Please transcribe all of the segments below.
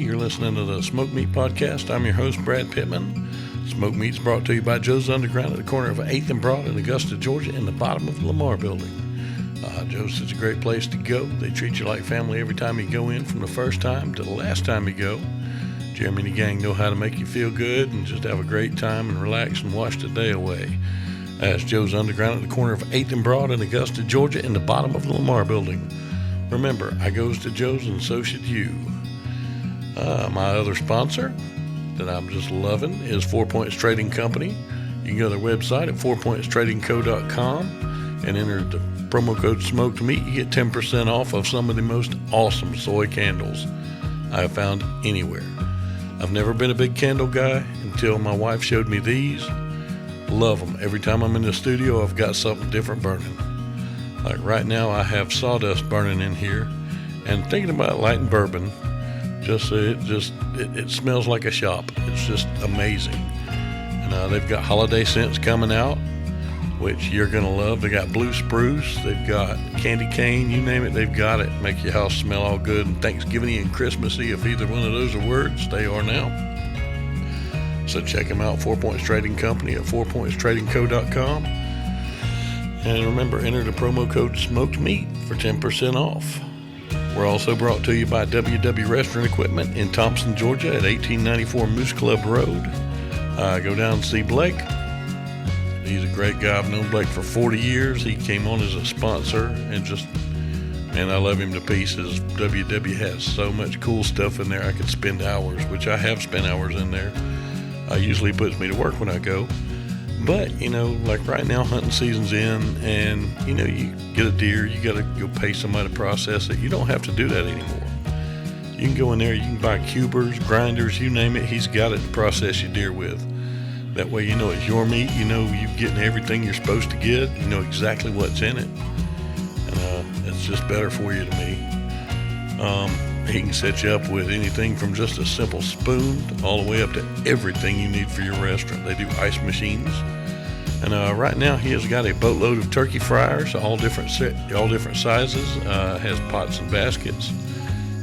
You're listening to the Smoke Meat Podcast. I'm your host, Brad Pittman. Smoke Meat's brought to you by Joe's Underground at the corner of 8th and Broad in Augusta, Georgia, in the bottom of the Lamar Building. Joe's is a great place to go. They treat you like family every time you go in, from the first time to the last time you go. Jeremy and the gang know how to make you feel good and just have a great time and relax and wash the day away. That's Joe's Underground at the corner of 8th and Broad in Augusta, Georgia, in the bottom of the Lamar Building. Remember, I goes to Joe's and so should you. My other sponsor that I'm just loving is 4 Points Trading Company. You can go to their website at 4pointstradingco.com and enter the promo code Smoked Meat. You get 10% off of some of the most awesome soy candles I have found anywhere. I've never been a big candle guy until my wife showed me these. Love them. Every time I'm in the studio, I've got something different burning. Like right now, I have sawdust burning in here, and thinking about lighting bourbon. It smells like a shop. It's just amazing. And they've got holiday scents coming out, which you're gonna love. They got blue spruce, they've got candy cane, you name it, they've got it. Make your house smell all good. And Thanksgiving and Christmassy, if either one of those are words, they are now. So check them out, 4 Points Trading Company at 4pointstradingco.com. And remember, enter the promo code Smoked Meat for 10% off. We're also brought to you by WW Restaurant Equipment in Thompson, Georgia at 1894 Moose Club Road. Go down and see Blake. He's a great guy. I've known Blake for 40 years. He came on as a sponsor and I love him to pieces. WW has so much cool stuff in there. I could spend hours, which I have spent hours in there. Usually puts me to work when I go. But, like right now, hunting season's in, and, you get a deer, you got to go pay somebody to process it. You don't have to do that anymore. You can go in there, you can buy cubers, grinders, you name it. He's got it to process your deer with. That way, it's your meat. You're getting everything you're supposed to get. You know exactly what's in it. And it's just better for you to me. He can set you up with anything from just a simple spoon all the way up to everything you need for your restaurant. They do ice machines. And right now he has got a boatload of turkey fryers, all different sizes. Has pots and baskets.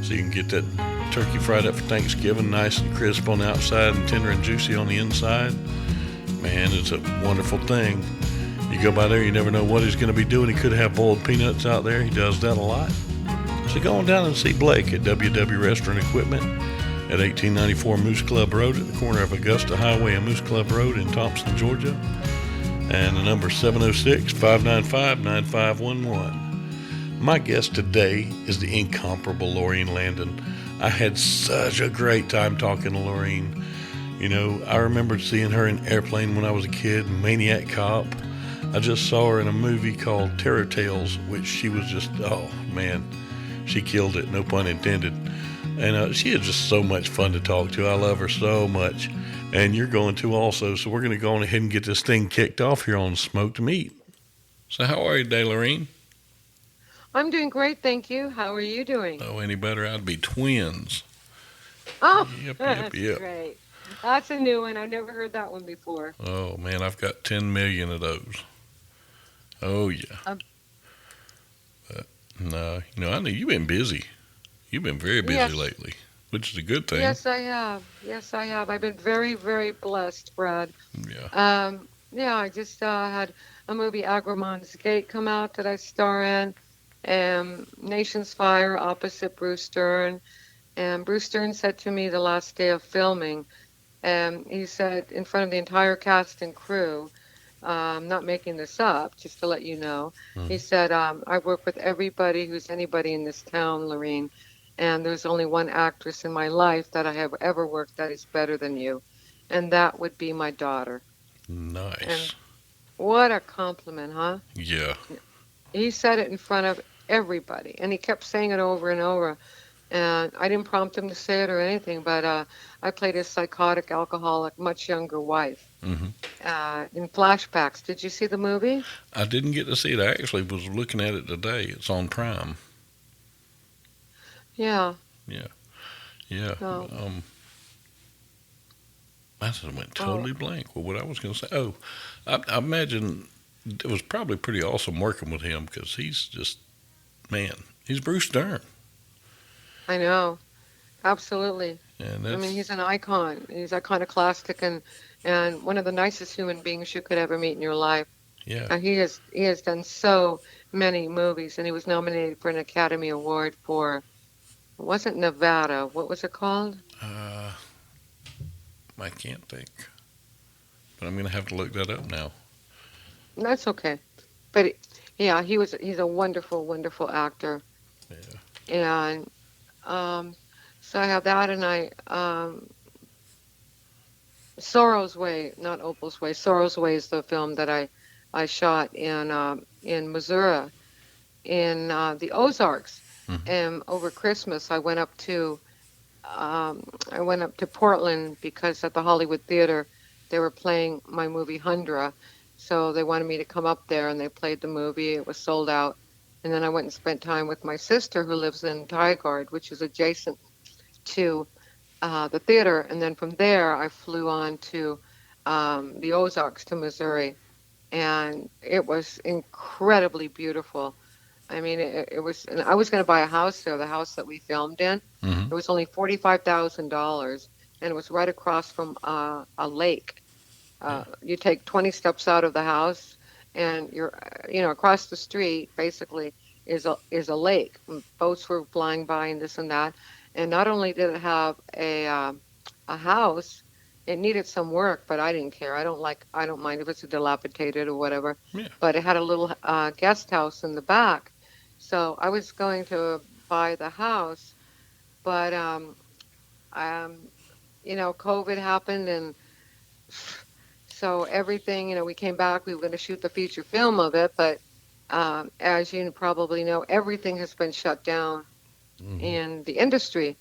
So you can get that turkey fried up for Thanksgiving, nice and crisp on the outside and tender and juicy on the inside. Man, it's a wonderful thing. You go by there, you never know what he's going to be doing. He could have boiled peanuts out there. He does that a lot. So go on down and see Blake at WW Restaurant Equipment at 1894 Moose Club Road at the corner of Augusta Highway and Moose Club Road in Thompson, Georgia. And the number is 706-595-9511. My guest today is the incomparable Laurene Landon. I had such a great time talking to Laurene. I remember seeing her in Airplane when I was a kid, Maniac Cop. I just saw her in a movie called Terror Tales, which she was just, oh man, she killed it, no pun intended. And she is just so much fun to talk to. I love her so much. And you're going to also, so we're going to go on ahead and get this thing kicked off here on Smoked Meat. So how are you today, Laurene? I'm doing great, thank you. How are you doing? Oh, any better? I'd be twins. Oh, Yep. Great. That's a new one. I've never heard that one before. Oh, man, I've got 10 million of those. Oh, yeah. But, no, I know you've been busy. You've been very busy lately, which is a good thing. Yes, I have. I've been very, very blessed, Brad. Yeah. I just had a movie, Agramond's Gate, come out that I star in. Nation's Fire opposite Bruce Stern. And Bruce Stern said to me the last day of filming, he said in front of the entire cast and crew, I'm not making this up, just to let you know. He said, I work with everybody who's anybody in this town, Laurene, and there's only one actress in my life that I have ever worked that is better than you, and that would be my daughter. Nice. And what a compliment, huh? Yeah. He said it in front of everybody, and he kept saying it over and over. And I didn't prompt him to say it or anything, but I played his psychotic, alcoholic, much younger wife in flashbacks. Did you see the movie? I didn't get to see it. I actually was looking at it today. It's on Prime. Yeah. So, I just went totally blank with what I was going to say. Oh, I imagine it was probably pretty awesome working with him because he's just, man, he's Bruce Dern. I know. Absolutely. And I mean, that's he's an icon. He's iconoclastic and one of the nicest human beings you could ever meet in your life. yeah. He has done so many movies, and he was nominated for an Academy Award for, it wasn't Nevada. What was it called? Uh, I can't think, but I'm gonna have to look that up now. That's okay. But yeah, he's a wonderful, wonderful actor. Yeah. And um, so I have that, and Sorrow's Way, not Opal's Way. Sorrow's Way is the film that I shot in Missouri, in the Ozarks. Hmm. And over Christmas, I went up to Portland because at the Hollywood Theater they were playing my movie Hundra, so they wanted me to come up there, and they played the movie. It was sold out, and then I went and spent time with my sister who lives in Tigard, which is adjacent to the theater, and then from there I flew on to the Ozarks to Missouri, and it was incredibly beautiful. I mean, it was, and I was going to buy a house there, the house that we filmed in. Hmm. It was only $45,000, and it was right across from a lake. Yeah. You take 20 steps out of the house, and across the street basically is a lake. Boats were flying by and this and that. And not only did it have a house, it needed some work, but I didn't care. I don't mind if it's dilapidated or whatever. Yeah. But it had a little guest house in the back, so I was going to buy the house, but um, COVID happened, and so everything, we came back. We were going to shoot the feature film of it, but as you probably know, everything has been shut down Hmm. in the industry.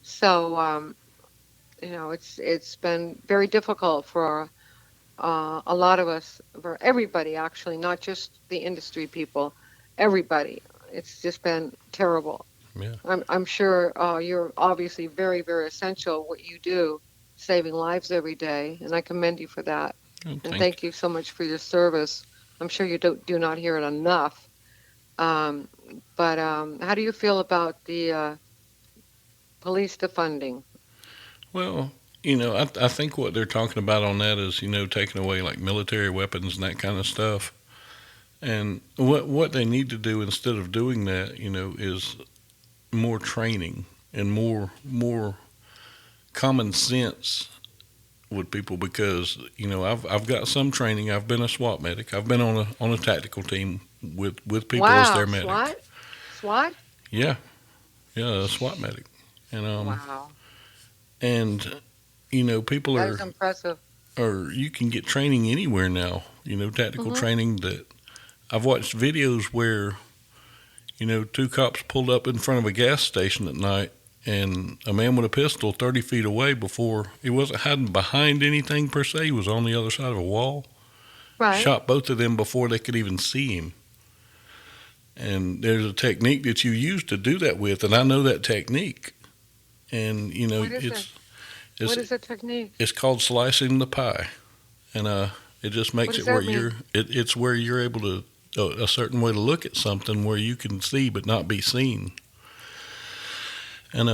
So it's been very difficult for a lot of us, for everybody actually, not just the industry people, everybody. It's just been terrible. Yeah. I'm sure you're obviously very, very essential what you do, saving lives every day, and I commend you for that. Oh, And thank thank you so much for your service. I'm sure you do not hear it enough. Um, but how do you feel about the police defunding? Well, I think what they're talking about on that is, taking away like military weapons and that kind of stuff. And what they need to do instead of doing that, is more training and more common sense with people because I've got some training. I've been a SWAT medic. I've been on a tactical team with people as Wow, their medic. SWAT? SWAT? Yeah, yeah, a SWAT medic. And Wow, and people that are is impressive. or you can get training anywhere now. Tactical Hmm. training that I've watched videos where two cops pulled up in front of a gas station at night, and a man with a pistol 30 feet away before he wasn't hiding behind anything per se. He was on the other side of a wall. Right. Shot both of them before they could even see him. And there's a technique that you use to do that with, and I know that technique. And What is it? it's What is the technique? it's called slicing the pie, and it just What makes does it where that mean? it's where you're able to a certain way to look at something where you can see but not be seen. And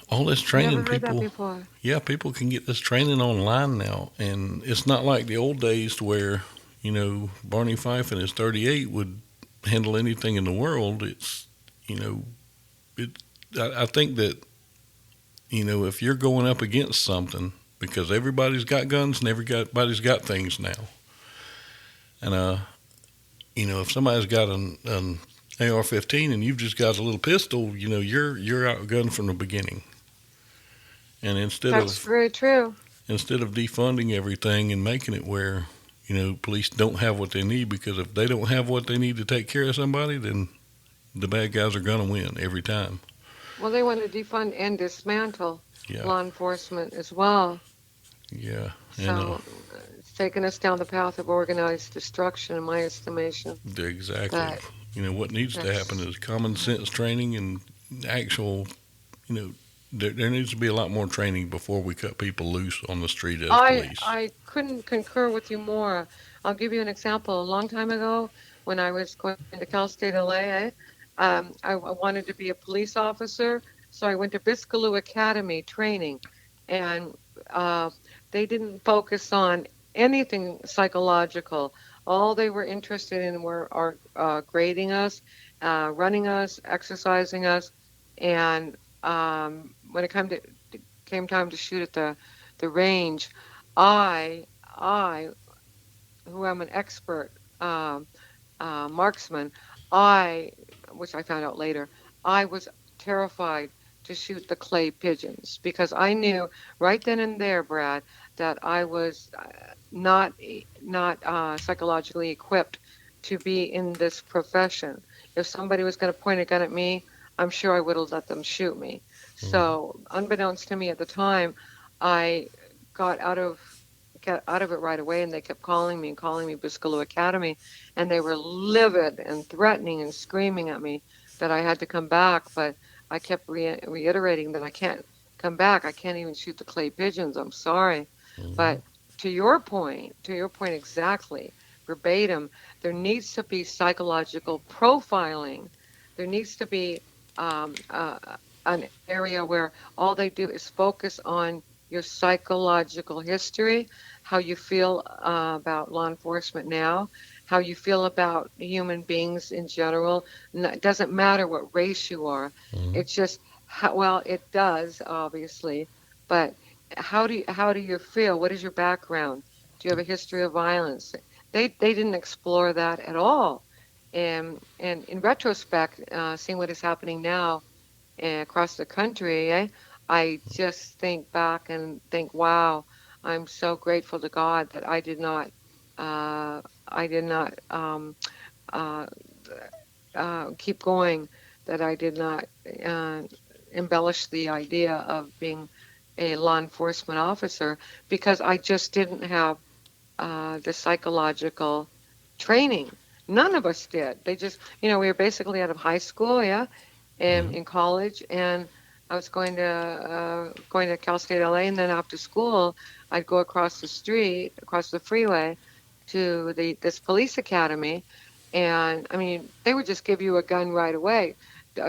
all this Never training, heard that people, before. yeah, people can get this training online now, and it's not like the old days where Barney Fife and his 38 would handle anything in the world. It's you know it. I think that if you're going up against something, because everybody's got guns and everybody's got things now, and if somebody's got an AR-15 and you've just got a little pistol, you're outgunned from the beginning. And That's very true. instead of defunding everything and making it where police don't have what they need, because if they don't have what they need to take care of somebody, then the bad guys are gonna win every time. Well, they want to defund and dismantle Yeah, law enforcement as well. yeah, and So it's taken us down the path of organized destruction, in my estimation. exactly. But What needs to happen that's, is common sense training and actual. You know, there needs to be a lot more training before we cut people loose on the street as I police. I couldn't concur with you more. I'll give you an example. A long time ago, when I was going to Cal State LA, I wanted to be a police officer, so I went to Biscaloo Academy training. and uh, they didn't focus on anything psychological. All they were interested in were grading us, running us, exercising us, and when it came time to shoot at the range, I who am an expert marksman, I, which I found out later, I was terrified to shoot the clay pigeons because I knew right then and there, Brad, that I was not psychologically equipped to be in this profession. If somebody was going to point a gun at me, I'm sure I would have let them shoot me. Mm-hmm. So, unbeknownst to me at the time, I got out of it right away, and they kept calling me and calling me Biscayne Academy, and they were livid and threatening and screaming at me that I had to come back, but I kept reiterating that I can't come back. I can't even shoot the clay pigeons. I'm sorry. Mm-hmm. But to your point exactly, verbatim, there needs to be psychological profiling. There needs to be an area where all they do is focus on your psychological history, how you feel about law enforcement now, how you feel about human beings in general. It doesn't matter what race you are. Mm-hmm. It's just well, it does obviously, but how do you feel? What is your background? Do you have a history of violence? They didn't explore that at all. And in retrospect, seeing what is happening now across the country, I just think back and think, wow, I'm so grateful to God that I did not uh, keep going, that I did not uh, embellish the idea of being a law enforcement officer because I just didn't have the psychological training. None of us did. They just, we were basically out of high school, yeah, and Mm-hmm. in college, and I was going to Cal State LA, and then after school, I'd go across the street, across the freeway, to the this police academy, and I mean, they would just give you a gun right away,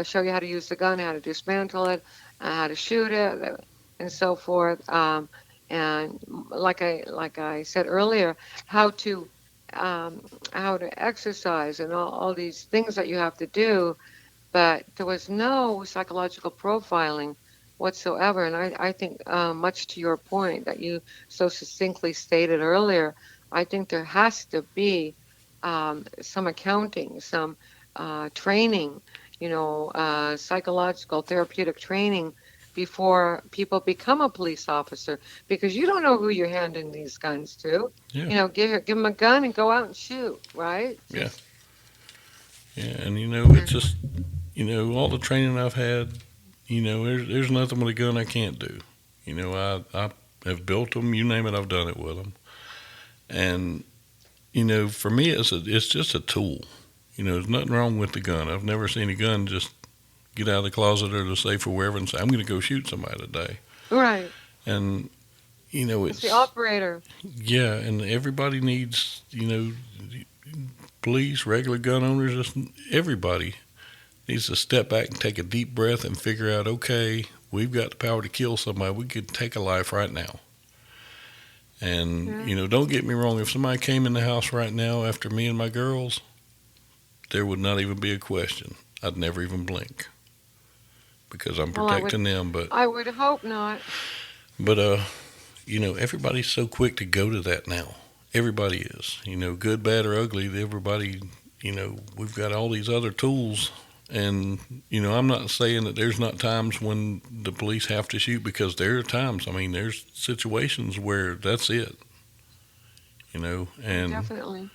show you how to use the gun, how to dismantle it, how to shoot it, and so forth. And like I said earlier, how to how to exercise and all these things that you have to do, but there was no psychological profiling whatsoever. And I think, much to your point that you so succinctly stated earlier, I think there has to be some accounting, some training, psychological, therapeutic training before people become a police officer, because you don't know who you're handing these guns to. Yeah. Give them a gun and go out and shoot, right? Yeah. Just Yeah. And it's just all the training I've had. There's nothing with a gun I can't do. I have built them. You name it, I've done it with them. And for me, it's just a tool. There's nothing wrong with the gun. I've never seen a gun just get out of the closet or the safe or wherever and say, I'm going to go shoot somebody today. right. And, It's the it's, operator. yeah, and everybody needs, police, regular gun owners, just everybody needs to step back and take a deep breath and figure out, okay, we've got the power to kill somebody. We could take a life right now. And, Yeah. don't get me wrong, if somebody came in the house right now after me and my girls, there would not even be a question. I'd never even blink because I'm Well, protecting them. I would hope not. But everybody's so quick to go to that now. Everybody is, good, bad, or ugly. Everybody, we've got all these other tools. And, I'm not saying that there's not times when the police have to shoot, because there are times, I mean, there's situations where that's it, and, Definitely.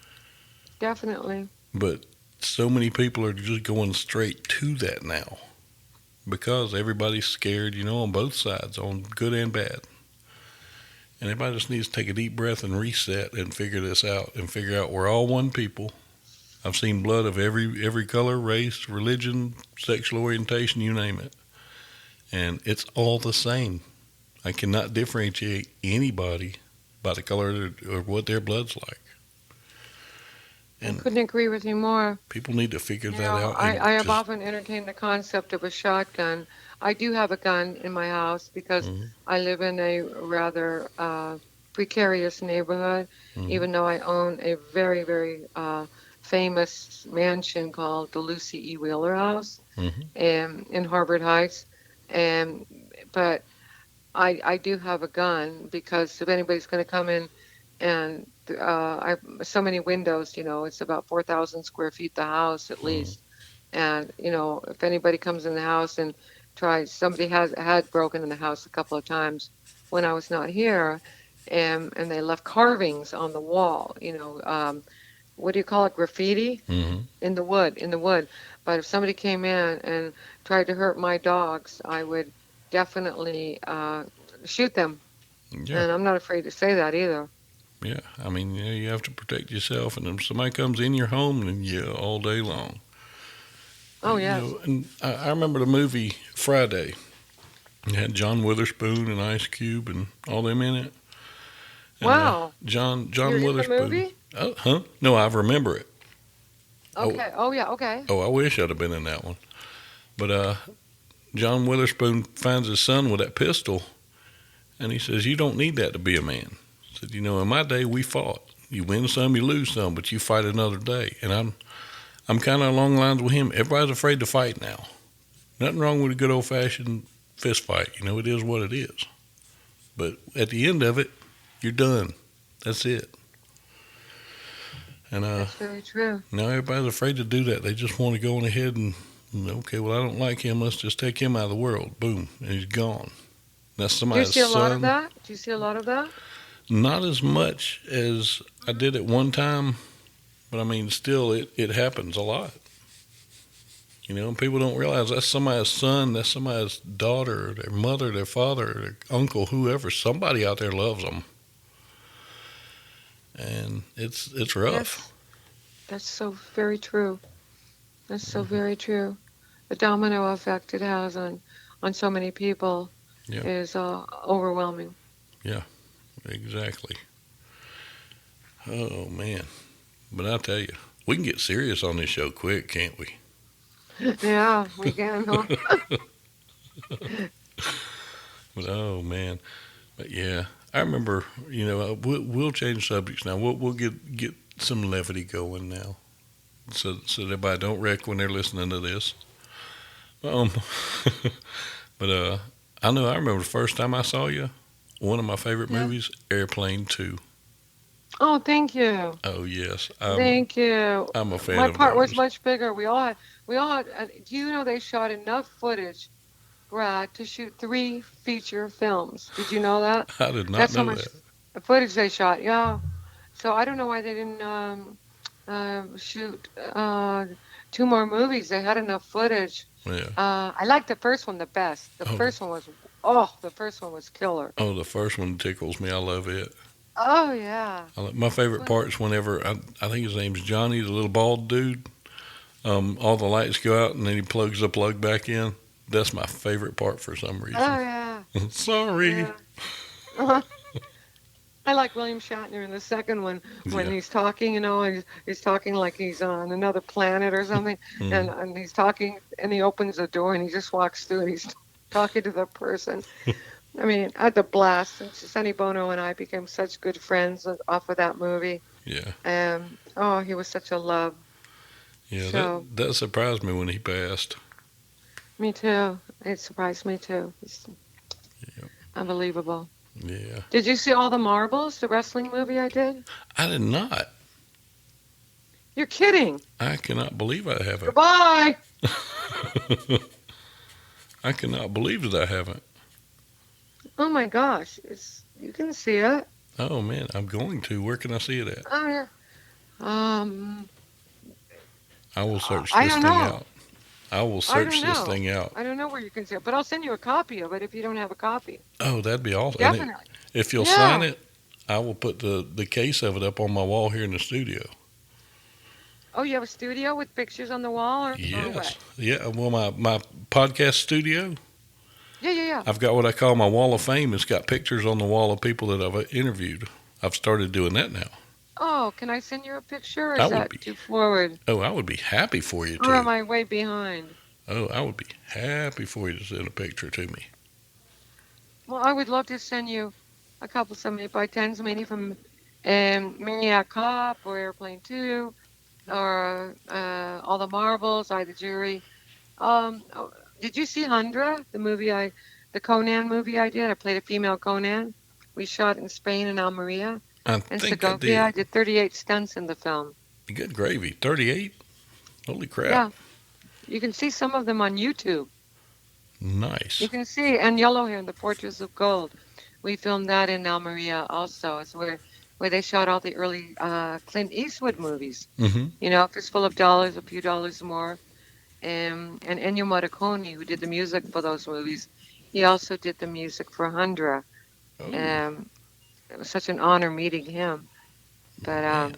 Definitely. but so many people are just going straight to that now because everybody's scared, on both sides, on good and bad. And everybody just needs to take a deep breath and reset and figure this out and figure out we're all one people. I've seen blood of every color, race, religion, sexual orientation, you name it. And it's all the same. I cannot differentiate anybody by the color or what their blood's like. I And couldn't agree with you more. people need to figure that out I and have just, often entertained the concept of a shotgun. I do have a gun in my house because Mm-hmm. I live in a rather precarious neighborhood, Mm-hmm. even though I own a very, very famous mansion called the Lucy E. Wheeler House Mm-hmm. in Harvard Heights. And but I do have a gun because if anybody's going to come in and I have so many windows, it's about 4,000 square feet, the house at Mm-hmm. least. And, if anybody comes in the house and tries, somebody had broken in the house a couple of times when I was not here, and they left carvings on the wall, what do you call it? Graffiti Mm-hmm. in the wood. But if somebody came in and tried to hurt my dogs, I would definitely shoot them. Yeah. And I'm not afraid to say that either. Yeah. I mean, you have to protect yourself, and if somebody comes in your home, then yeah, all day long. Oh, yes. And I remember the movie Friday. It had John Witherspoon and Ice Cube and all them in it. And Wow. John You're in the Witherspoon. movie? Oh, huh? No, I remember it. Oh, Okay. Oh, yeah. Okay. I wish I'd have been in that one. But John Witherspoon finds his son with that pistol, and he says, "You don't need that to be a man." He said, "In my day we fought. You win some, you lose some, but you fight another day." And I'm kind of along the lines with him. Everybody's afraid to fight now. Nothing wrong with a good old fashioned fist fight. It is what it is. But at the end of it, you're done. That's it. And That's very true. now everybody's afraid to do that. They just want to go on ahead and, okay, well, I don't like him. Let's just take him out of the world. Boom. And he's gone. That's Do you somebody's see a lot of son. that? Do you see a lot of that? Not as much as I did at one time, but I mean, still, it happens a lot. And people don't realize that's somebody's son, that's somebody's daughter, their mother, their father, their uncle, whoever. Somebody out there loves them, and it's rough. Yes. That's so very true. That's so very true. The domino effect it has on so many people Yeah, is overwhelming. yeah, exactly. Oh man, but I tell you, we can get serious on this show quick, can't we? Yeah, we can. Huh? But, oh man, but yeah, I remember. We'll change subjects now. We'll get some levity going now, so everybody don't wreck when they're listening to this. Um, but I know I remember the first time I saw you. One of my favorite Yeah. movies, Airplane 2. Oh, thank you. Oh yes, I'm Thank you. I'm a fan My of part was those. much bigger. We all had, do you know they shot enough footage, Brad, to shoot 3 feature films? Did you know that? I did not That's how know much that. footage they shot. Yeah. So I don't know why they didn't shoot 2 more movies. They had enough footage. Yeah. I liked the first one the best. Oh, The first one was killer. oh, the first one tickles me. I love it. Oh yeah. My favorite part is whenever I think his name's Johnny, the little bald dude. All the lights go out and then he plugs the plug back in. That's my favorite part for some Oh reason. yeah. Sorry. Yeah. I like William Shatner in the second one when Yeah. he's talking, and he's talking like he's on another planet or something, Mm. and he's talking, and he opens the door and he just walks through and he's talking to the person. I mean, I had the blast. And Sonny Bono and I became such good friends off of that movie, Yeah. and oh, he was such a love. Yeah. So That surprised me when he passed. me too. It surprised me too. It's Yeah. unbelievable. Yeah. Did you see All the Marbles, the wrestling movie I did? I did not. You're kidding. I cannot believe I haven't. Goodbye. I cannot believe that I haven't. Oh my gosh, you can see it. Oh man, I'm going to. Where can I see it at? Oh yeah. Um, I will search I this don't thing know. out. I will I don't search this know. thing out. I don't know where you can see it, but I'll send you a copy of it if you don't have a copy. Oh, that'd be awesome. And Definitely. if you'll sign Yeah. it, I will put the case of it up on my wall here in the studio. Oh, you have a studio with pictures on the wall, or Yes. what? Yeah. Well, my podcast studio, Yeah, yeah, yeah. I've got what I call my wall of fame. It's got pictures on the wall of people that I've interviewed. I've started doing that now. Oh, can I send you a picture, or I is would that be. too forward? Oh, I would be happy for you Or am to. I way behind? Oh, I would be happy for you to send a picture to me. Well, I would love to send you a couple some 8x10s, maybe from Maniac Cop or Airplane 2 or All the Marbles, I the Jury. Oh, did you see Hundra, the Conan movie I did? I played a female Conan. We shot in Spain and Almeria I and think I Segovia. did. I did 38 stunts in the film. Good gravy. 38? Holy crap. Yeah, you can see some of them on YouTube. You Nice. can see, and Yellowhair and the Fortress of Gold. We filmed that in Almeria also. It's where they shot all the early Clint Eastwood movies. Mm-hmm. You know, Fistful of Dollars, A Few Dollars More. And Ennio Morricone, who did the music for those movies, he also did the music for Hundra. Oh, Um, it was such an honor meeting him. But man.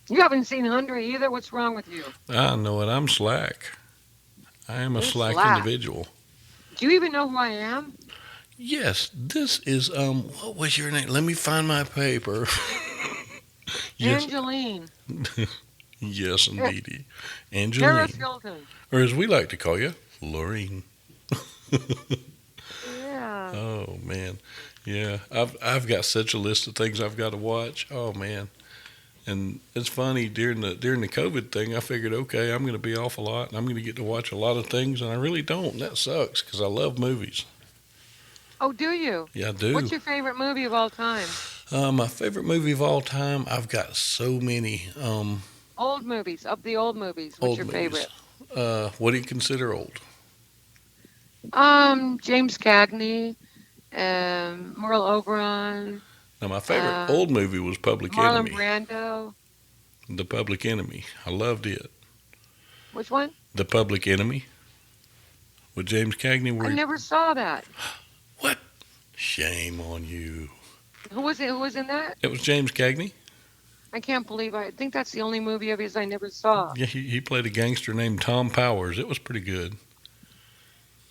you haven't seen Hundra either. What's wrong with you? I know it. I'm slack. I am a You're slack slack. individual. Do you even know who I am? Yes, this is what was your name? Let me find my paper. Yes. Angeline. Yes, indeedy. Paris Angeline. Hilton. Or as we like to call you, Laurene. Yeah. Oh man. Yeah. I've got such a list of things I've got to watch. Oh man. And it's funny during the COVID thing, I figured, okay, I'm going to be off a lot, and I'm going to get to watch a lot of things, and I really don't. And that sucks because I love movies. Oh, do you? Yeah, I do. What's your favorite movie of all time? My favorite movie of all time, I've got so many Old movies, of the old movies. What's old your movies. favorite? What do you consider old? James Cagney, Merle Oberon, Now, my favorite uh, old movie was Public Marlon Enemy. Brando. The Public Enemy. I loved it. Which one? The Public Enemy with James Cagney. I Where never saw that. what? Shame on you. Who was it? Who was in that? It was James Cagney. I can't believe I think that's the only movie of his I never saw. Yeah, he played a gangster named Tom Powers. It was pretty good.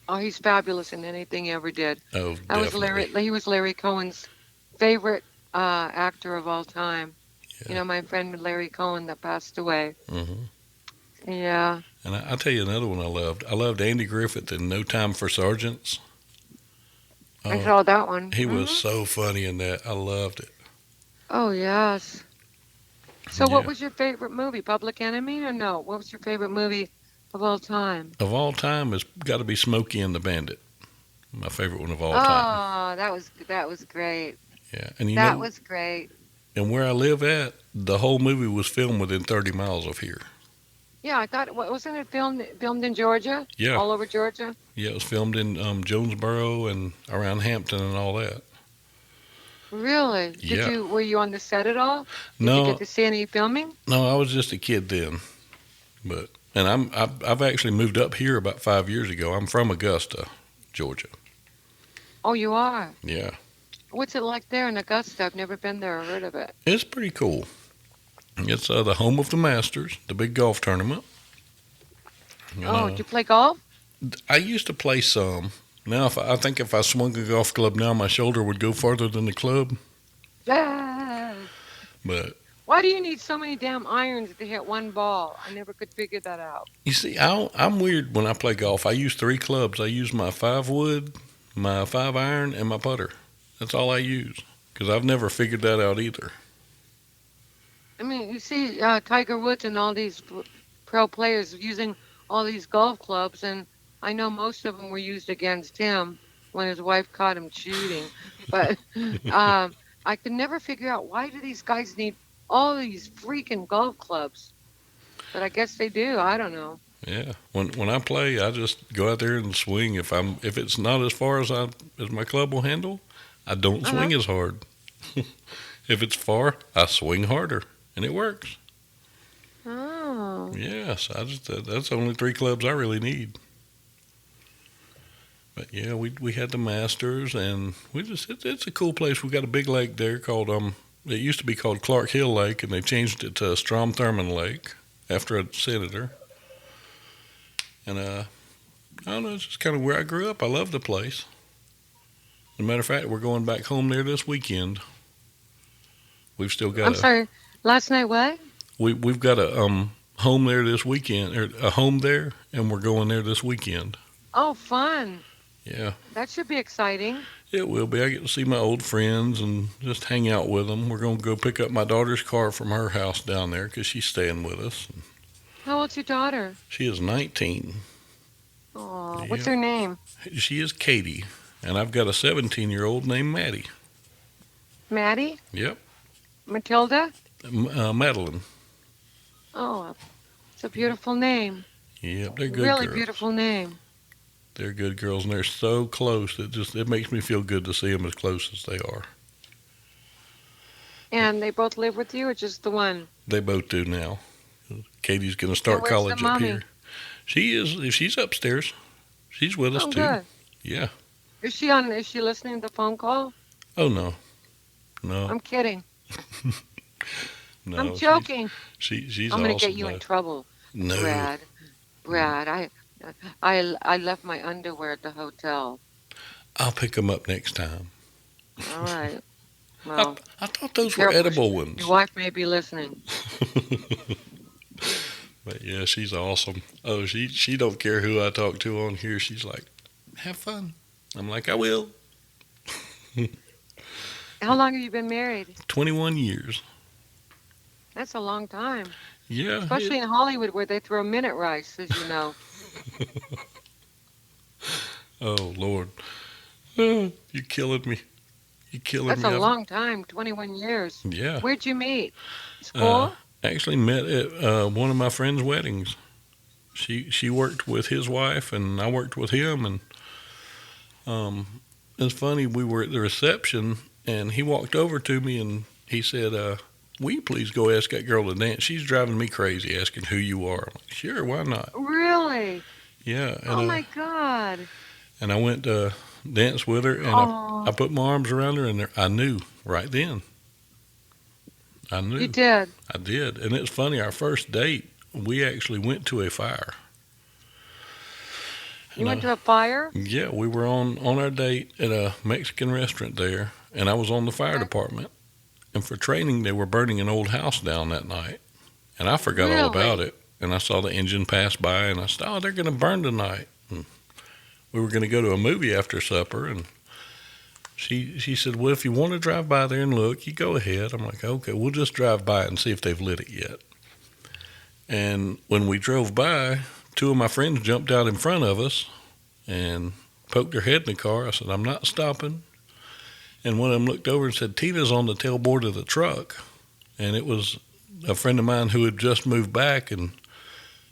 Oh, he's fabulous in anything he ever did. Oh, That was Larry. definitely. He was Larry Cohen's favorite actor of all time. You Yeah. know, my friend Larry Cohen that passed away. Hmm. Yeah. And I'll tell you another one I loved. I loved Andy Griffith in No Time for Sergeants. I Oh, saw that one. he was so funny in that. I loved it. Oh, yes. So, what Yeah. was your favorite movie? Public Enemy or no? What was your favorite movie of all time? Of all time, it's got to be Smokey and the Bandit. My favorite one of all time. Oh, that was great. Yeah. And you That know, was great. and where I live at, the whole movie was filmed within 30 miles of here. Yeah, I thought wasn't it filmed in Georgia? Yeah. All over Georgia? Yeah, it was filmed in Jonesboro and around Hampton and all that. Really? Yeah. Were you on the set at all? Did you get No, to see any filming? no, I was just a kid then. But and I've actually moved up here about 5 years ago. I'm from Augusta, Georgia. Oh, you are. Yeah, What's it like there in Augusta? I've never been there or heard of it. it's pretty cool. It's the home of the Masters, the big golf tournament. And, Oh, do you play golf? I used to play some. Now, I think if I swung a golf club now, my shoulder would go farther than the club. Ah. But Why do you need so many damn irons to hit one ball? I never could figure that out. you see, I'm weird when I play golf. I use 3 clubs. I use my 5 wood, my 5 iron, and my putter. That's all I use because I've never figured that out either. I mean, you see Tiger Woods and all these pro players using all these golf clubs, and I know most of them were used against him when his wife caught him cheating. But I could never figure out why do these guys need all these freaking golf clubs? But I guess they do. I don't know. Yeah, when I play, I just go out there and swing. If it's not as far as my club will handle, I don't Uh-huh. swing as hard. If it's far, I swing harder, and it works. Oh. Yes, that's the only 3 clubs I really need. But yeah, we had the Masters, and it's a cool place. We got a big lake there called it used to be called Clark Hill Lake, and they changed it to Strom Thurmond Lake after a senator. And I don't know, it's just kind of where I grew up. I love the place. As a matter of fact, we're going back home there this weekend. We've still got I'm sorry. Last night, what? we've got home there this weekend, or a home there, and we're going there this weekend. Oh, fun. Yeah, That should be exciting. it will be. I get to see my old friends and just hang out with them. We're going to go pick up my daughter's car from her house down there because she's staying with us. How old's your daughter? She is 19. Oh, what's Yeah, her name? she is Katie, and I've got a 17-year-old named Maddie. Maddie? Yep, Matilda? Madeline. Oh, it's a beautiful name. Yep, they're good Really girls. beautiful name. They're good girls, and they're so close. It makes me feel good to see them as close as they are. And they both live with you, or just the one? They both do now. Katie's going to And start where's the college up mommy? here. She's upstairs. She's with us Oh, too. good. Yeah. Is she on? Is she listening to the phone call? Oh no, no, I'm kidding. no. I'm joking. She's I'm awesome. gonna get you in though. trouble, No, Brad. I left my underwear at the hotel. I'll pick them up next time. All right. I, Well, I thought those were careful. edible ones. Your wife may be listening. But yeah, she's awesome. Oh, she don't care who I talk to on here. She's like, have fun. I'm like, I will. How long have you been married? 21 years. That's a long time, Yeah. especially in Hollywood where they throw minute rice, as you know. Oh Lord, you're killing me. You're killing That's me. a long time, 21 years. Yeah. Where'd you meet? School? Actually met at one of my friend's weddings. She worked with his wife, and I worked with him, and it's funny. We were at the reception, and he walked over to me, and he said, "Will you please go ask that girl to dance? She's driving me crazy, asking who you are." I'm like, "Sure, why not?" Really? Yeah, Oh my God. and I went to dance with her, and Oh, I put my arms around her, and I knew right then. I knew. you did. I did, and it's funny. Our first date, we actually went to a fire. You And, went to a fire? yeah, we were on our date at a Mexican restaurant there, and I was on the fire Okay. department. And for training, they were burning an old house down that night, and I forgot all about Really? it. And I saw the engine pass by, and I said, "Oh, they're going to burn tonight." And we were going to go to a movie after supper, and she said, "Well, if you want to drive by there and look, you go ahead." I'm like, "Okay, we'll just drive by and see if they've lit it yet." And when we drove by, two of my friends jumped out in front of us and poked their head in the car. I said, "I'm not stopping." And one of them looked over and said, "Tina's on the tailboard of the truck." And it was a friend of mine who had just moved back, and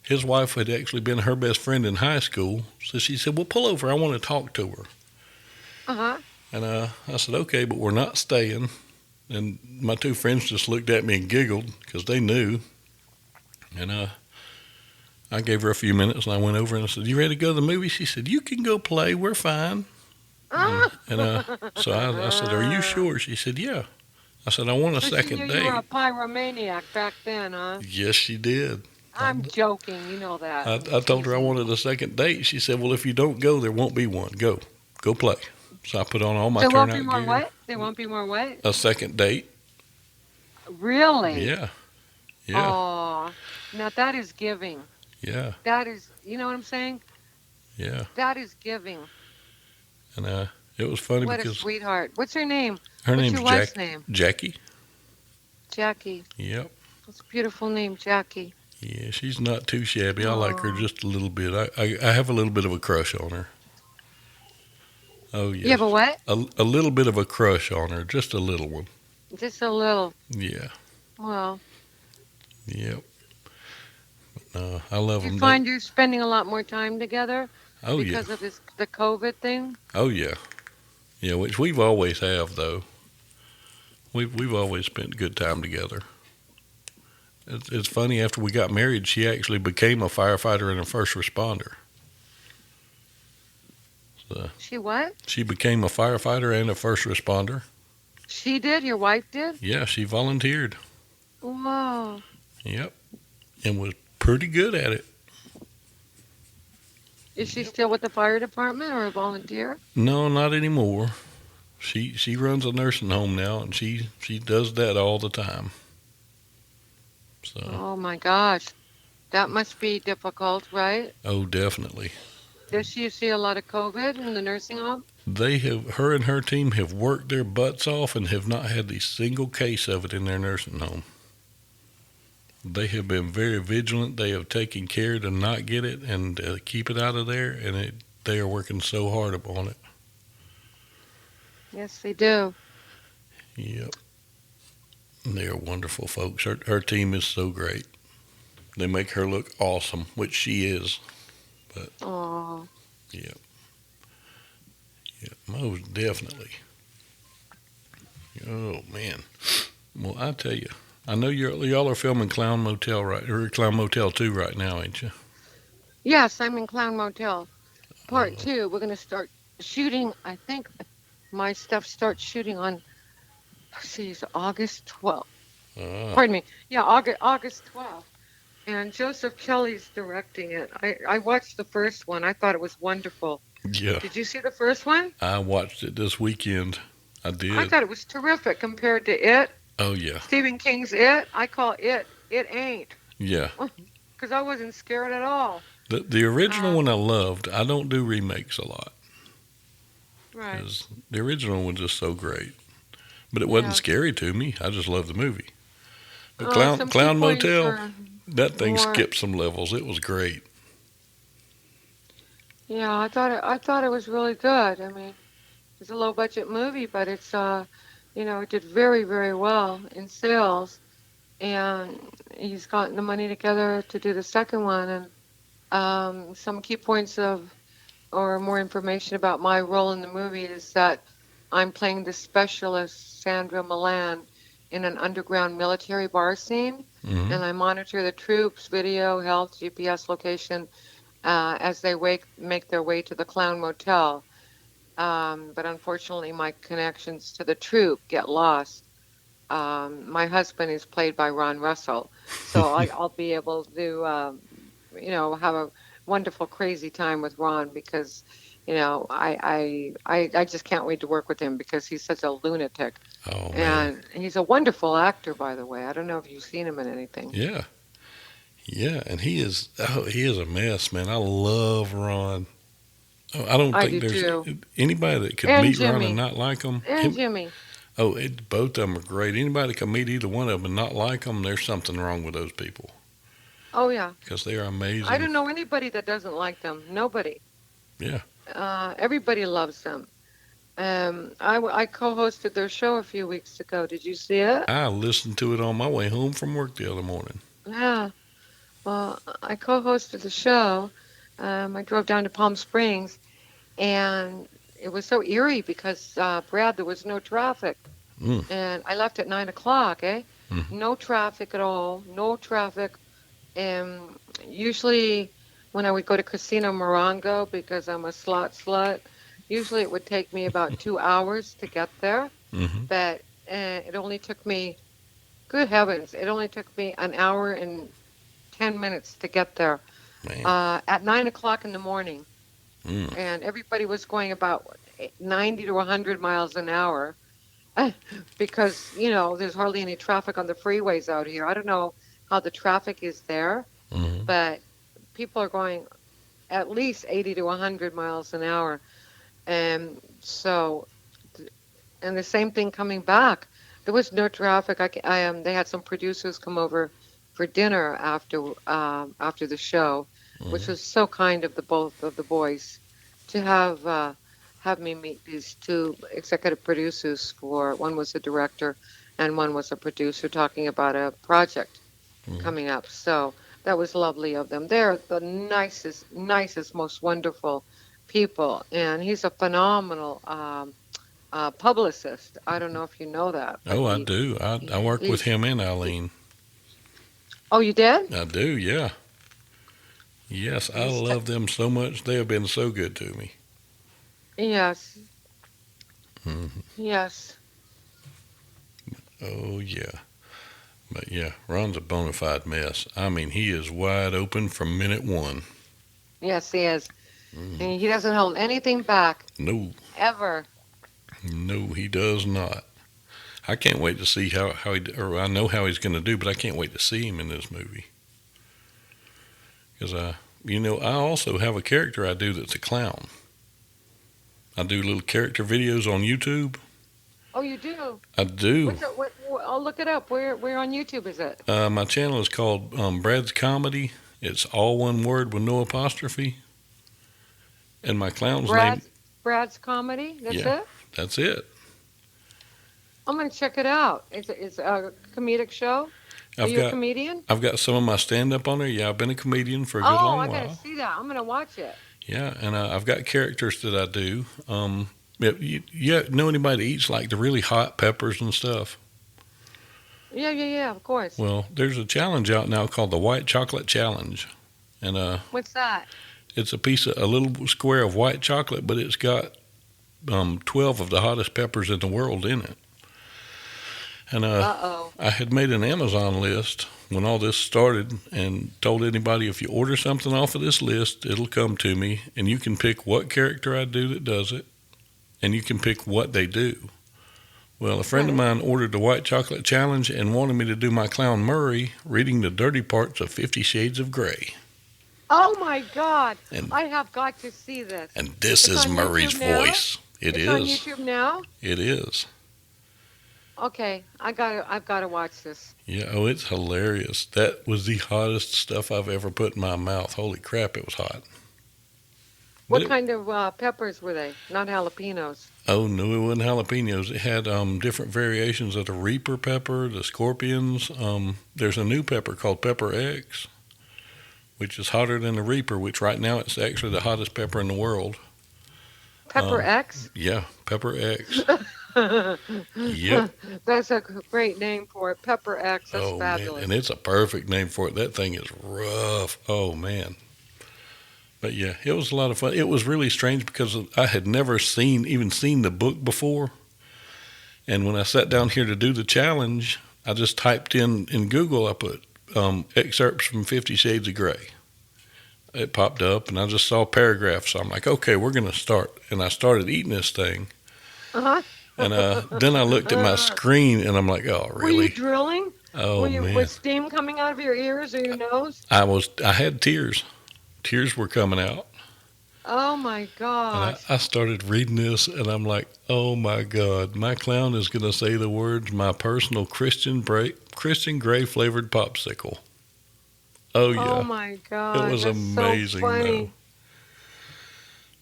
his wife had actually been her best friend in high school. So she said, "Well, pull over. I want to talk to her." Uh-huh. And I said, "Okay, but we're not staying." And my two friends just looked at me and giggled because they knew. And I gave her a few minutes, and I went over and I said, "You ready to go to the movie?" She said, "You can go play. We're fine." And so I said, "Are you sure?" She said, "Yeah." I said, "I want a So she second knew you were date." a pyromaniac back then, huh? Yes, she did. I'm joking. You know that. I told her I wanted a second date. She said, "Well, if you don't go, there won't be one. Go play." So I put on all my There won't be turnout more gear. what? There won't be more what? A second date. Really? Yeah, Oh, now that is giving. yeah, That is, you know what I'm saying? yeah. That is giving. And it was funny What a because sweetheart. What's her name? her What's name's your wife's name? Jackie. Jackie. Yep. That's a beautiful name, Jackie. Yeah, she's not too shabby. I like her Aw. just a little bit. I have a little bit of a crush on her. Oh, yes. You have a what? A little bit of a crush on her, just a little one. Just a little. Yeah, Well, yep. I love do you them. find you're spending a lot more time together Oh, yeah. because of the COVID thing? Oh, yeah. Yeah, which we've always have, though. We've always spent good time together. It's funny, after we got married, she actually became a firefighter and a first responder. So She what? she became a firefighter and a first responder. She did? Your wife did? Yeah, she volunteered. Whoa. Yep. And was pretty good at it. Is she still with the fire department or a volunteer? No, not anymore. She runs a nursing home now, and she does that all the time. So Oh my gosh. That must be difficult, right? Oh, definitely. Does she see a lot of COVID in the nursing home? Her and her team have worked their butts off and have not had a single case of it in their nursing home. They have been very vigilant. They have taken care to not get it and keep it out of there, and they are working so hard upon it. Yes, they do. Yep. They are wonderful folks. Her team is so great. They make her look awesome, which she is. But Oh, yeah, yeah, most definitely. Oh man. Well, I tell you, I know y'all are filming Clown Motel right or Clown Motel 2 right now, ain't you? yes, I'm in Clown Motel. Part Uh, two, we're going to start shooting. I think my stuff starts shooting on, see, it's August 12th. uh, Pardon me. Yeah, August 12th. And Joseph Kelly's directing it. I watched the first one. I thought it was wonderful. yeah, Did you see the first one? I watched it this weekend. I I did. thought it was terrific compared to It. Oh yeah, Stephen King's It. I call it It Ain't. yeah. Because I wasn't scared at all. The original Uh, one I loved. I don't do remakes a lot right. because the original one was just so great. But it wasn't Yeah. scary to me. I just loved the movie. But Some key Clown points Motel, are that thing more. skipped some levels. It was great. Yeah, I thought it was really good. I mean, it's a low budget movie, but it did very, very well in sales. And he's gotten the money together to do the second one. And some key points of or more information about my role in the movie is that I'm playing the specialist Sandra Milan in an underground military bar scene, Hmm. and I monitor the troops, video, health, GPS location as they make their way to the Clown Motel. But unfortunately, my connections to the troop get lost. My husband is played by Ron Russell, so I'll be able to, have a wonderful, crazy time with Ron because, I just can't wait to work with him because he's such a lunatic, Oh man, and he's a wonderful actor, by the way. I don't know if you've seen him in anything. yeah, yeah, and he is a mess, man. I love Ron. Oh, I don't I think do there's too, anybody that could and meet Ron and Jimmy, not like him. and Jimmy. Both of them are great. Anybody that can meet either one of them and not like them, there's something wrong with those people Oh yeah, because they are I amazing. don't know anybody that doesn't like them. Nobody. Yeah. Everybody loves them. I co-hosted their show a few weeks ago. Did you see it? I listened to it on my way home from work the other morning. Yeah. Well, I co-hosted the show. I drove down to Palm Springs, and it was so eerie because Brad, there was no traffic, Mm, and I left at 9 o'clock. mm, No traffic at all. No traffic. And usually, when I would go to Casino Morongo because I'm a slot slut, usually it would take me about 2 hours to get there. mm-hmm. But it only took me, good heavens, it only took me an hour and 10 minutes to get there Man. at 9 o'clock in the morning. Mm, And everybody was going about 90 to 100 miles an hour because, there's hardly any traffic on the freeways out here. I don't know how the traffic is there, mm-hmm. but people are going at least 80 to 100 miles an hour. And so, and the same thing coming back. There was no traffic. They had some producers come over for dinner after the show, which Mm-hmm. was so kind of the both of the boys to have me meet these two executive producers. For one was a director, and one was a producer talking about a project Mm-hmm. coming up. So that was lovely of them. They're the nicest, most wonderful people, and he's a phenomenal publicist. I don't know if you know that, but Oh, I he, do. I he work with he's. him and Eileen. Oh, you did? I do. Yeah. Yes, I He's love them so much. They have been so good to me. yes, Hmm. yes, Oh yeah. But yeah, Ron's a bona fide mess. I mean, he is wide open from minute one. yes, he is. Hmm. And he doesn't hold anything back No, ever. no, he does not. I can't wait to see how he, or I know how he's going to do, but I can't wait to see him in this movie. Because I also have a character I do that's a clown. I do little character videos on YouTube. Oh, you do? I do. I'll look it up. Where on YouTube is it? My channel is called Brad's Comedy. It's all one word with no apostrophe. And my clown's name, Brad's Brad's Comedy. That's yeah, it. that's it. I'm gonna check it out. It's a comedic show. Are I've you a got comedian? I've got some of my stand up on there. Yeah, I've been a comedian for a good Oh, long I gotta while. see that. I'm gonna watch it. Yeah, and I've got characters that I do. You know anybody that eats like the really hot peppers and stuff? Yeah. Of course. Well, there's a challenge out now called the White Chocolate Challenge, and What's that? it's a little square of white chocolate, but it's got 12 of the hottest peppers in the world in it. And Uh-oh. I had made an Amazon list when all this started and told anybody if you order something off of this list, it'll come to me, and you can pick what character I do that does it, and you can pick what they do. Well, a friend of Okay. mine ordered the White Chocolate Challenge and wanted me to do my clown Murray reading the dirty parts of 50 Shades of Grey. Oh my God! And I have got to see this. this It's is on Murray's YouTube now. voice. It It's on is. YouTube now. It is. Okay, I've gotta watch this. Yeah, oh, it's hilarious. That was the hottest stuff I've ever put in my mouth. Holy crap, it was hot. But What it, kind of peppers were they? Not jalapenos. oh no, it wasn't jalapenos. It had different variations of the Reaper pepper, the scorpions. There's a new pepper called Pepper X, which is hotter than the Reaper, which right now it's actually the hottest pepper in the world. Pepper Um, X. yeah, Pepper X. Yep. That's a great name for it. Pepper X. That's Oh man, and fabulous. it's a perfect name for it. That thing is rough. Oh man. But yeah, it was a lot of fun. It was really strange because I had never even seen the book before. And when I sat down here to do the challenge, I just typed in Google, I put excerpts from 50 Shades of Grey. It popped up and I just saw paragraphs. So I'm like, okay, we're going to start. And I started eating this thing. Uh And huh. then I looked at my screen and I'm like, oh, Were you really? drilling? Oh, Was man. steam coming out of your ears or your nose? I had tears. Tears were coming out. Oh my And gosh. I started reading this, and I'm like, oh my God, my clown is going to say the words, my personal Christian Grey flavored popsicle. Oh, Oh yeah. my It gosh. was That's so amazing, though. funny.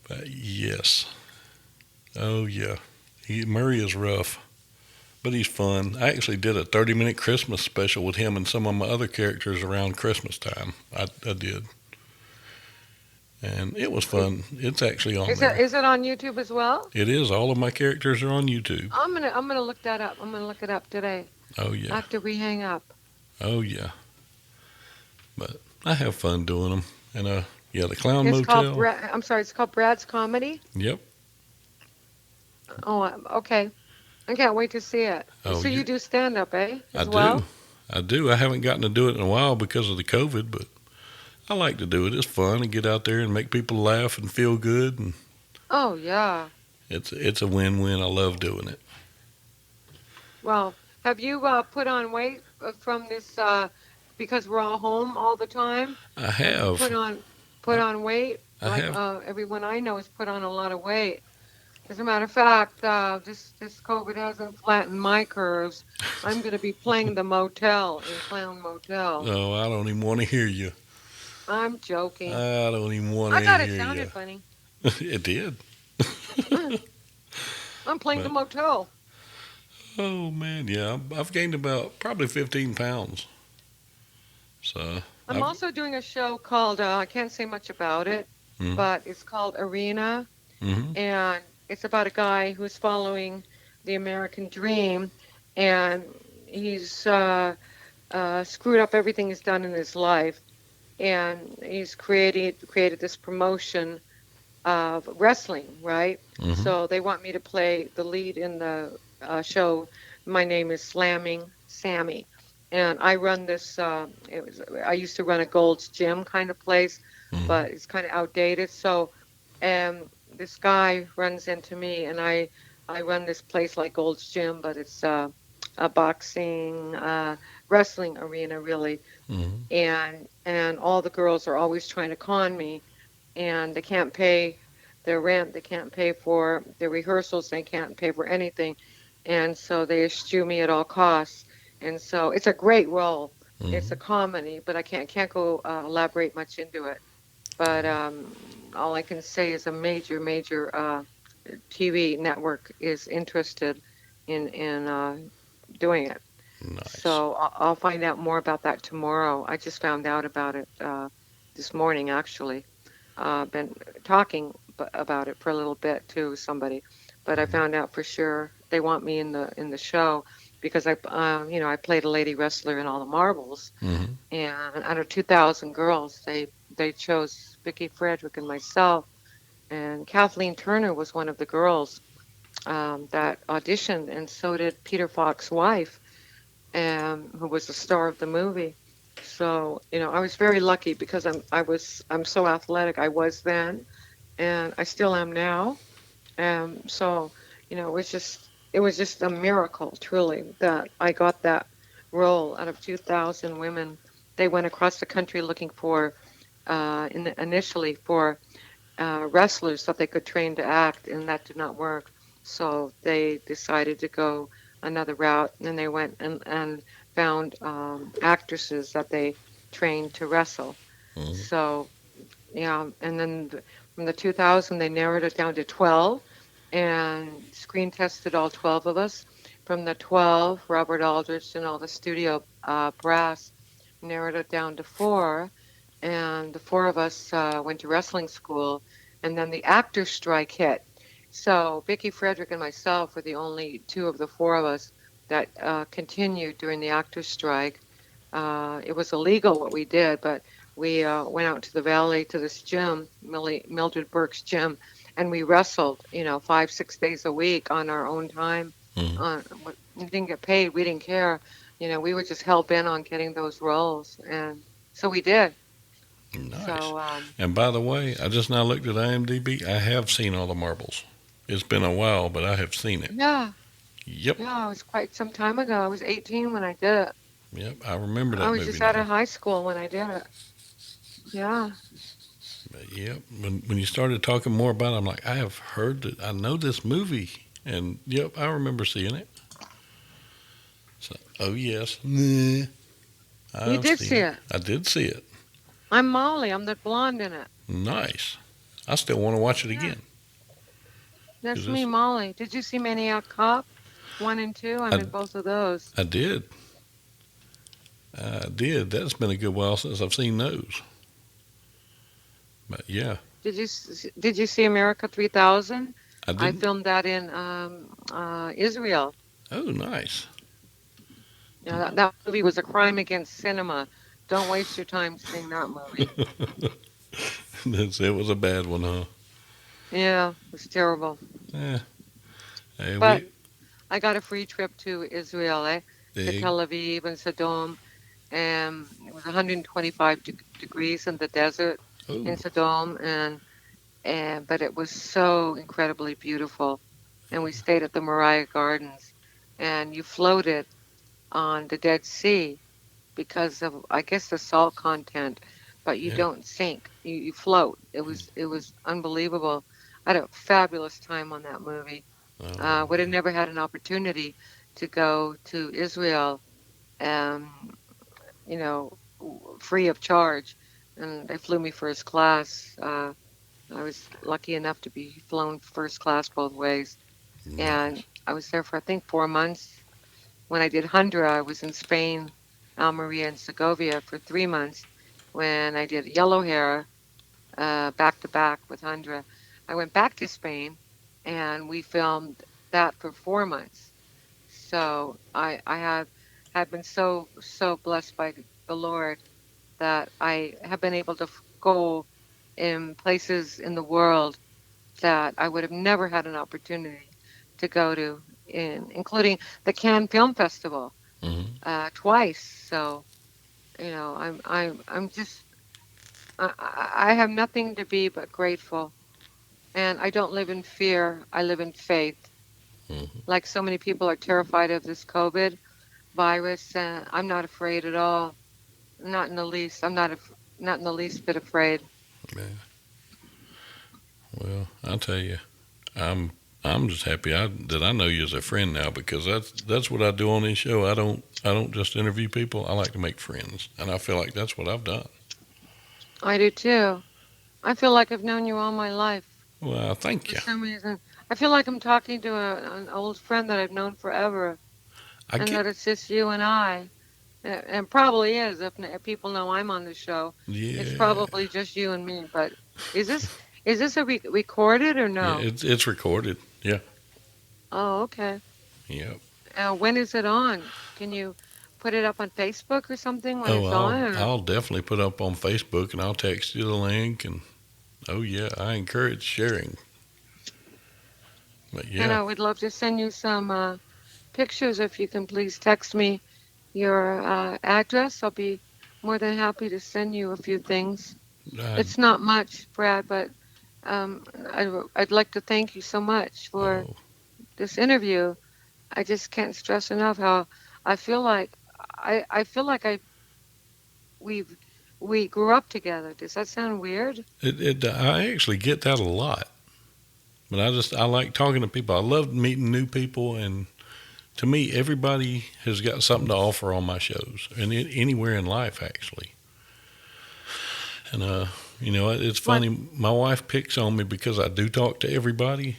But yes. Oh, yeah. Murray is rough, but he's fun. I actually did a 30-minute Christmas special with him and some of my other characters around Christmas time. I did. And it was fun. It's actually on there. Is it on YouTube as well? It is. All of my characters are on YouTube. I'm gonna look that up. I'm gonna look it up today Oh, yeah. after we hang up. Oh, yeah. But I have fun doing them. And, yeah, the Clown It's called Motel. I'm sorry. It's called Brad's Comedy. Yep. Oh, okay. I can't wait to see it. Oh, So you do stand up, eh? I As do. well? I do. I haven't gotten to do it in a while because of the COVID, but I like to do it. It's fun to get out there and make people laugh and feel good. And Oh yeah. it's a win-win. I love doing it. Well, have you put on weight from this because we're all home all the time? I have. Put on put on weight? I Like have. everyone I know has put on a lot of weight. As a matter of fact, this COVID hasn't flattened my curves. I'm going to be playing the motel in Clown Motel. No, I don't even want to hear you. I'm joking. I don't even want I to thought it hear sounded you. funny. It did. I'm playing the But, motel. oh, man, yeah. I've gained about probably 15 pounds. So, I'm also doing a show called, I can't say much about it, mm, but it's called Arena, mm-hmm, and it's about a guy who's following the American dream, and he's screwed up everything he's done in his life, and he's created this promotion of wrestling, right? mm-hmm. So they want me to play the lead in the show. My name is Slamming Sammy, and I run this. I used to run a Gold's Gym kind of place, Mm-hmm. but it's kind of outdated. So, this guy runs into me, and I run this place like Gold's Gym, but it's a boxing, wrestling arena, really. Hmm. And all the girls are always trying to con me, and they can't pay their rent, they can't pay for their rehearsals, they can't pay for anything, and so they eschew me at all costs. And so it's a great role. It's a Hmm. comedy, but I can't go elaborate much into it. But all I can say is a major TV network is interested in doing it. Nice. So I'll find out more about that tomorrow. I just found out about it this morning, actually. Been talking about it for a little bit to somebody, but I Hmm. found out for sure they want me in the show because I played a lady wrestler in all the marbles, Hmm. and out of 2,000 girls, they chose Vicky Frederick and myself, and Kathleen Turner was one of the girls that auditioned, and so did Peter Falk's wife, who was the star of the movie. So, I was very lucky because I'm so athletic. I was then, and I still am now. So, it was just a miracle, truly, that I got that role out of 2,000 women. They went across the country looking for, initially for wrestlers that they could train to act, and that did not work. So they decided to go another route, and they went and found actresses that they trained to wrestle. Hmm. So yeah, and then from the 2000, they narrowed it down to 12 and screen tested all 12 of us. From the 12, Robert Aldrich and all the studio brass narrowed it down to four. And the four of us went to wrestling school. And then the actor strike hit. So Vicky Frederick and myself were the only two of the four of us that continued during the actor strike. It was illegal what we did, but we went out to the valley to this gym, Mildred Burke's gym, and we wrestled, 5, 6 days a week on our own time. Hmm. We didn't get paid. We didn't care. We were just hell bent on getting those roles, and so we did. Nice. So And by the way, I just now looked at IMDb. I have seen all the marbles. It's been a while, but I have seen it. yeah, Yep. yeah, it was quite some time ago. I was 18 when I did it. Yep. I remember I that was movie just out now. of high school when I did it. Yeah, But yep. When you started talking more about it, I'm like, I have heard that. I know this movie. And yep, I remember seeing it. So, oh yes. Nah. you I've did seen see it. it. I did see it. I'm Molly. I'm the blonde in it. Nice. I still want to watch it Yeah. again. Cause That's me, this, Molly. Did you see Maniac Cop 1 and 2? I'm I, in both of those. I did. I did. That's been a good while since I've seen those. But yeah, Did you see America 3000? I I didn't. filmed that in Israel. Oh, nice. That movie was a crime against cinema. Don't waste your time seeing that movie. It was a bad one, huh? Yeah, it was terrible. Yeah. Hey, But we I got a free trip to Israel, to dig. Tel Aviv and Sodom, and it was 125 degrees in the desert Oh, in Sodom, and but it was so incredibly beautiful. And we stayed at the Moriah Gardens, and you floated on the Dead Sea because of, I guess, the salt content, but you yeah. don't sink. You float. It was unbelievable. I had a fabulous time on that movie. Oh Would have man. never had an opportunity to go to Israel, um, free of charge, and they flew me first class. I was lucky enough to be flown first class both ways. And Nice. I was there for, I think, 4 months. When I did Hundra, I was in Spain, Almeria, and Segovia for 3 months. When I did Yellow Hair, back to back with Hundra, I went back to Spain and we filmed that for 4 months. So I have been so blessed by the Lord that I have been able to go in places in the world that I would have never had an opportunity to go to, including the Cannes Film Festival Hmm. twice. So I'm just I have nothing to be but grateful, and I don't live in fear. I live in faith. Mhm. Like so many people are terrified of this COVID virus, and I'm not afraid at all. Not in the least. I'm not in the least bit afraid. Yeah. Well, I'll tell you, I'm I'm just happy that I know you as a friend now because that's what I do on this show. I don't just interview people. I like to make friends, and I feel like that's what I've done. I do too. I feel like I've known you all my life. Well, thank For you. some reason, I feel like I'm talking to an old friend that I've known forever, I and get that it's just you and I. And probably is if people know I'm on the show. It's yeah, probably just you and me. But is this is this a recorded or yeah. no? It's recorded. Yeah, Oh, okay. yeah. When is it on? Can you put it up on Facebook or something when Oh, it's on? Or I'll definitely put up on Facebook and I'll text you the link. And oh yeah, I encourage sharing. But and yeah, I would love to send you some pictures if you can please text me your address. I'll be more than happy to send you a few things. I It's not much, Brad, but I'd like to thank you so much for oh this interview. I just can't stress enough how I feel like I feel like we've we grew up together. Does that sound weird? it I actually get that a lot. But I like talking to people. I love meeting new people, and to me, everybody has got something to offer on my shows, and anywhere in life actually. And it's What? funny. My wife picks on me because I do talk to everybody.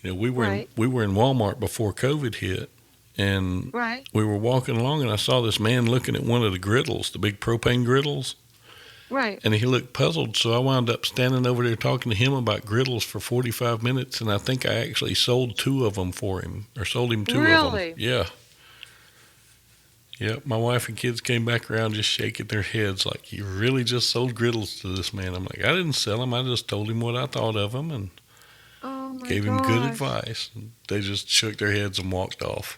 Right, We were in Walmart before COVID hit, and right, we were walking along, and I saw this man looking at one of the griddles, the big propane griddles, right. and he looked puzzled. So I wound up standing over there talking to him about griddles for 45 minutes, and I think I actually sold two of them for him, or sold him two of them. Really? Yeah. Yep, my wife and kids came back around just shaking their heads like, "You really just sold griddles to this man?" I'm like, "I didn't sell them. I just told him what I thought of him and Oh my gave him good gosh. advice." They just shook their heads and walked off.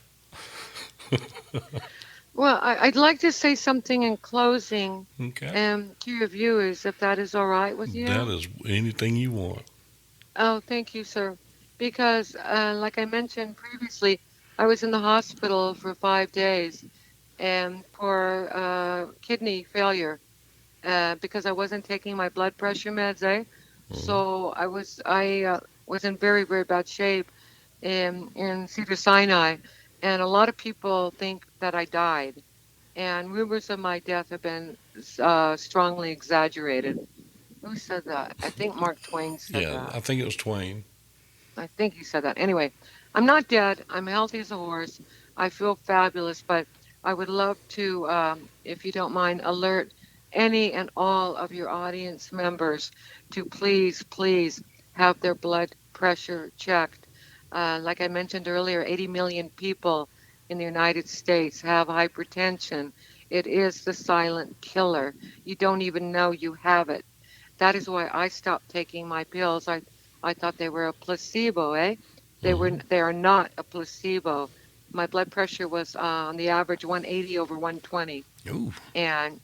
Well, I'd like to say something in closing Okay. to your viewers, if that is all right with That you. is anything you want. Oh, thank you, sir. Because, like I mentioned previously, I was in the hospital for 5 days and for kidney failure because I wasn't taking my blood pressure meds, eh? Mhm. So I was in very, very bad shape in Cedar Sinai, and a lot of people think that I died. And rumors of my death have been strongly exaggerated. Who said that? I think Mark Twain said Yeah, that. I think it was Twain. I think he said that. Anyway, I'm not dead. I'm healthy as a horse. I feel fabulous, but I would love to, if you don't mind, alert any and all of your audience members to please, please have their blood pressure checked. Like I mentioned earlier, 80 million people in the United States have hypertension. It is the silent killer. You don't even know you have it. That is why I stopped taking my pills. I thought they were a placebo, eh? Hmm. They are not a placebo. My blood pressure was on the average 180 over 120. Ooh. And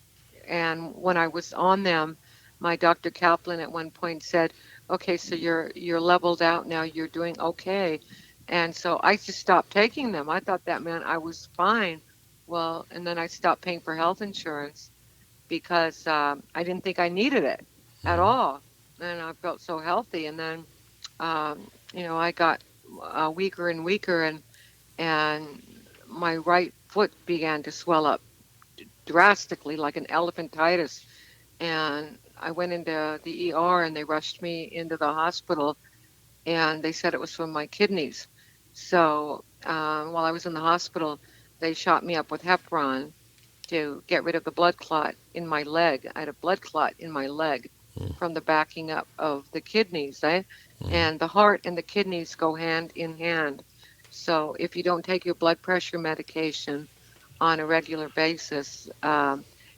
and when I was on them, my Dr. Kaplan at one point said, "Okay, so you're leveled out now. You're doing okay." And so I just stopped taking them. I thought that meant I was fine. Well, and then I stopped paying for health insurance because I didn't think I needed it at Hmm. all. And I felt so healthy. And then, I got weaker and weaker, and my right foot began to swell up drastically like an elephantitis. And I went into the ER and they rushed me into the hospital and they said it was from my kidneys. So while I was in the hospital, they shot me up with heparin to get rid of the blood clot in my leg. I had a blood clot in my leg from the backing up of the kidneys, eh? Hmm. And the heart and the kidneys go hand in hand. So if you don't take your blood pressure medication on a regular basis,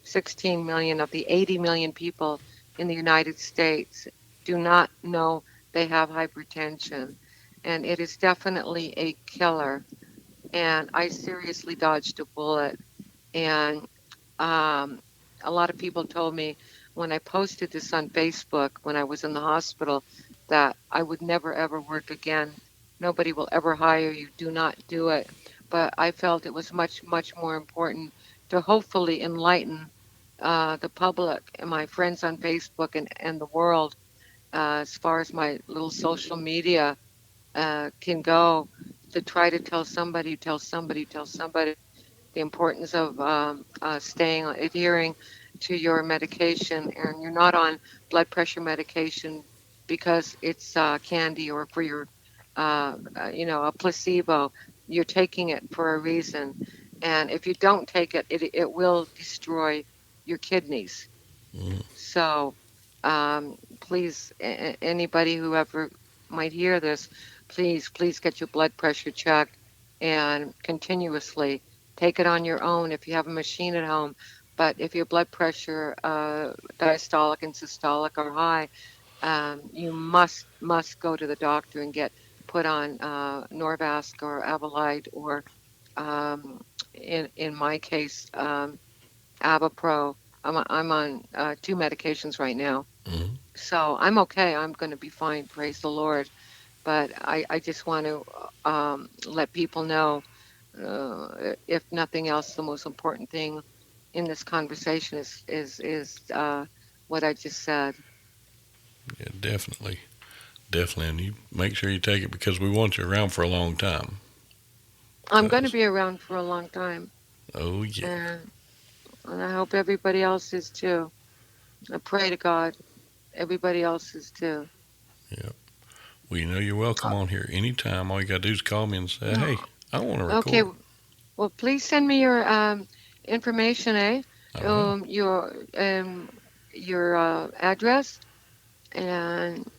16 million of the 80 million people in the United States do not know they have hypertension. And it is definitely a killer. And I seriously dodged a bullet. And um, a lot of people told me when I posted this on Facebook when I was in the hospital that I would never ever work again Nobody will ever hire you. Do not do it. But I felt it was much, much more important to hopefully enlighten the public and my friends on Facebook and the world as far as my little social media can go to try to tell somebody the importance of adhering to your medication, and you're not on blood pressure medication because it's candy or for your, a placebo. You're taking it for a reason, and if you don't take it, it will destroy your kidneys. Mm. So, please, anybody who ever might hear this, please get your blood pressure checked and continuously take it on your own if you have a machine at home. But if your blood pressure, diastolic and systolic, are high, you must go to the doctor and get put on Norvasc or Avalite or, um, in my case, Avapro. I'm on two medications right now, Mm. so I'm okay. I'm going to be fine. Praise the Lord. But I just want to let people know, if nothing else, the most important thing in this conversation is what I just said. Yeah, definitely. Definitely. And you make sure you take it because we want you around for a long time. I'm going to 'Cause- be around for a long time, oh, yeah. and, and I hope everybody else is too. I pray to God everybody else is too. Yeah. Well, you know you're welcome on here anytime. All you got to do is call me and say, Uh, hey, I want to okay, record. well, please send me your information, eh? I will. Your address, and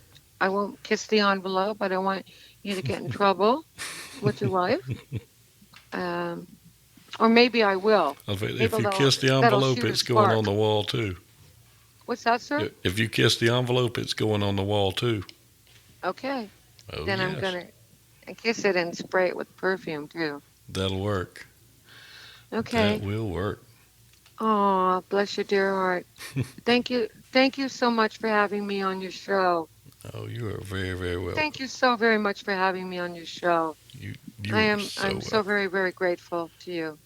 I won't kiss the envelope. I don't want you to get in trouble with your wife. Um, or maybe I will. If Maybe you kiss the that'll envelope, shoot a it's going on spark. the wall too. What's that, sir? If you kiss the envelope, it's going on the wall too. Okay, Oh, then I'm yes. gonna kiss it and spray it with perfume too. That'll work. That Okay. will work. Oh, bless your dear heart. Thank you so much for having me on your show. Oh, you are very, very welcome. Thank you so very much for having me on your show. You, you are so I'm so welcome. very, very grateful to you.